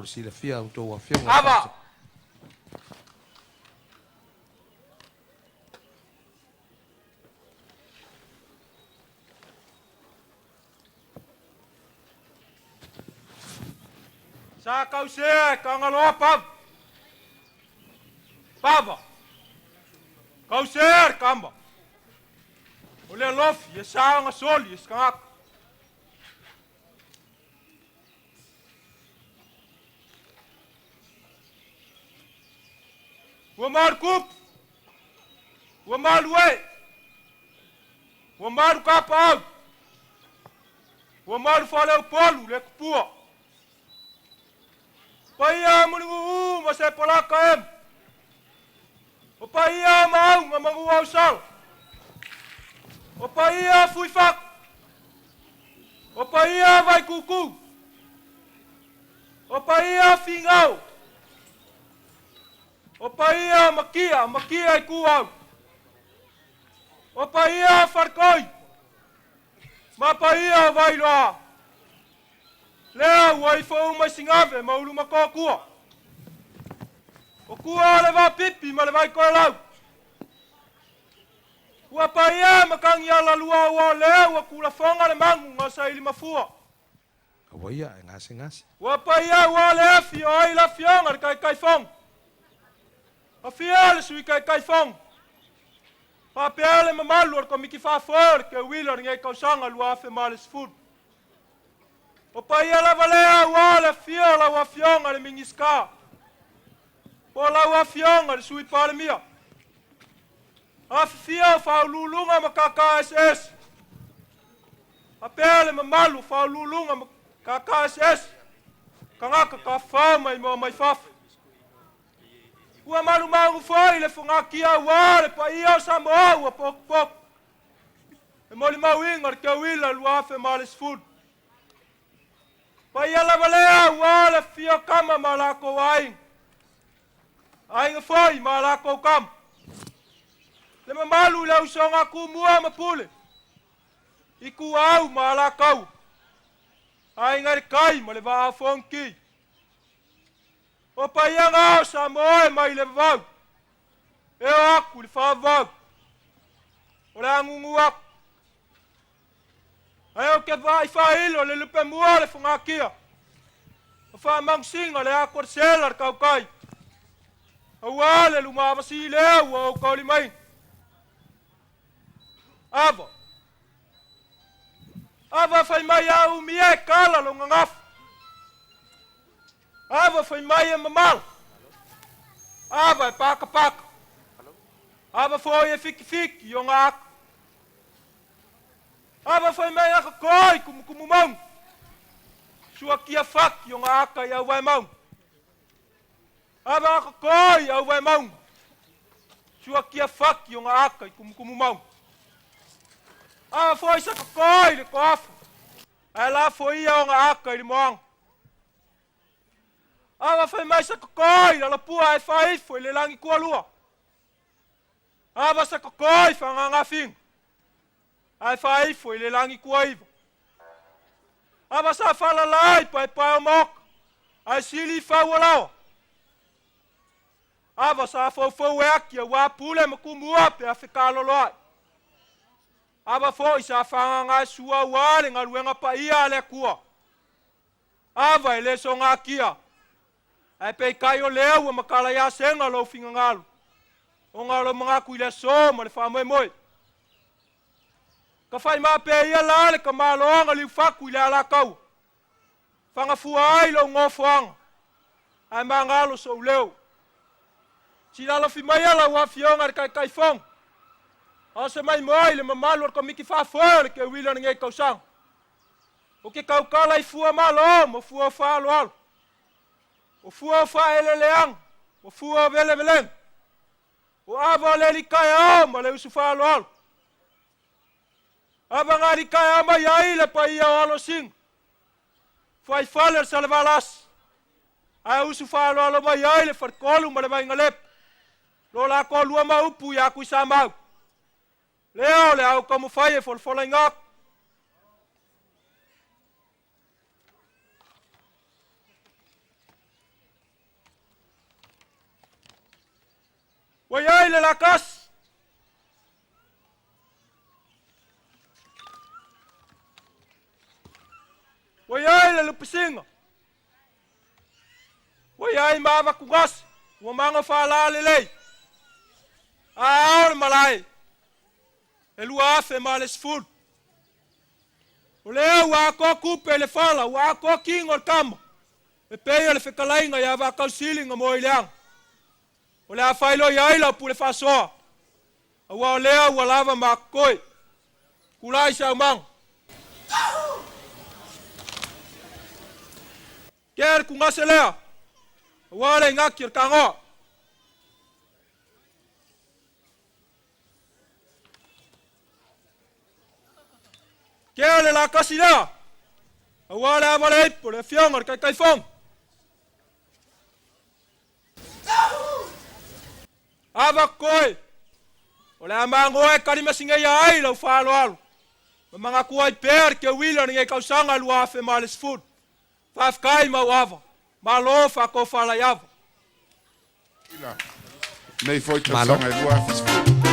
le sila fia o tō a fia. Ava! Sa kau se ka ngaloa pam. Pava. Kau se kamba. Ole lof ye sa nga sol ye skak. Wa mar kup. Wa mar we. Wa mar kapau. Wa mar fale polu le kupua. Paia mungu masai polaka em. O paia mau ngamangu au sal. O paia fui fak. O paia vai kuku. O paia fingau. O paia makia i kuau. O paia farkoi. Ma paia vai loa. Lea wai fau mai singave maulu mako kua. O kua le va pipi ma le vai koe lau. Ua paia makangi ala lua ua lea ua kula fonga le mangu ngā saili mafua. Kawaia e ngase. Ua paia ua lea fio ai la fionga le kai fong. A fia le sui kai fong. Pa pea le mamalu ar komiki whaafor ke wila ringai kausanga lua afe ma le sifuru. O paia la valea ua le fio la ua fionga le mingiska. Po la ua fionga le sui pale mia. A fia whaululunga ma KKSS. A pea le mamalu whaululunga ma KKSS. Ka ngaka ka whau mai mo mai whafu. Ua malu mangu foi le whangakia ua le paia o Samoa ua pok. E moli mawinga le kia wila lua afe ma le sifuru. Paia la valea ua le fio kama ma lako aing. Ainga foi ma lako kam. Le mamalu le usonga ku mua ma pule. Iku au ma lako. Ainga le kai ma le waa fonki. O paia ngao Samoa mai le vau. E o aku le wha vau. O le angungu aku. Ai o ke vai whailo le lupe mua le whangakia. O wha mangsinga le ako le selar kau kai. Aua le lumawasi lea ua o kauli mai. Ava. Ava whai mai au mie kala lo ngangafu. Ava whai mai e mamal. Ava e paka. Ava foi e fiki o ngā aku. Ava whai mai aka koi kumu maung. Sua kia whaki o ngā aka i au wai maung. Ava aka koi au wai maung. Sua kia whaki o ngā aka i kumu maung. Ava foi saka koi le koafu. Ai la foi ia o ngā aka i le moang. Ava whai mai saka koi la pua e whaifo i le langi kua lua. Ava saka koi whanganga fing. Ai whaifo i le langi kua iwa. Ava sa whalalai pai o moka. Ai sili whau alawa. Ava sa whau e aki a wapule ma kumua pe a whikaloloai. Ava fo i sa whanganga sua wale ngā ruenga pa ia le kua. Ava e le so ngā kia. Ai pei kai o leo ma kala ia senga lo finga ngalu. O ngalo mga kuile so ma le whamoe moe. Ka whai mā pe ia lale ka māloanga liu whaku i le ala kau. Whanga fua ai lo ngofoanga. Ai mā ngalo so leo. Si lalo fi mai ala ua fionga re kai fong. Ase mai moai le mamalu ar komiki whafoa le ke wila ni ngai kausang. O ke kaukala i fua malo mo fua whaalo alo. O fua whaele leang. O fua vele veleng. O ava le li kai au ma le usu whaalo alo. Ava ngā li kai ama iai le pa ia o alo sing. Fai whale ar sale valas. Ai usu whaalo alo ma iai le wharkolu ma le vai ngalep. Lo la ko lua ma upu i aku i sa mau. Leo le au kamu whai e folfola ingak. le lakas. Wayai le lupisinga. Wayai mava kugas. Wamanga fala lelei. Aor malai. Elua fe males food. Ole wa ko kupe le fala, wa ko king or kamba. E peia le fekalainga ya va kau silinga mo ilang. Ole a failo ya ila pu le fasoa. Awa ole wa lava makoi. Kulai sa mang. Ker kungaselea. Awa le ngakir kango. Ker la kasina. Awa le avalei por le fiong ar kai fong. Ava koi. Ole amango e karima singa ya ai lo falo alu. Mga kuai per ke wila ni kau sanga lua fe males food. Faf kai ma wava. Malo fa ko fala yava. Nei foi Malo. tau sanga e lua fis.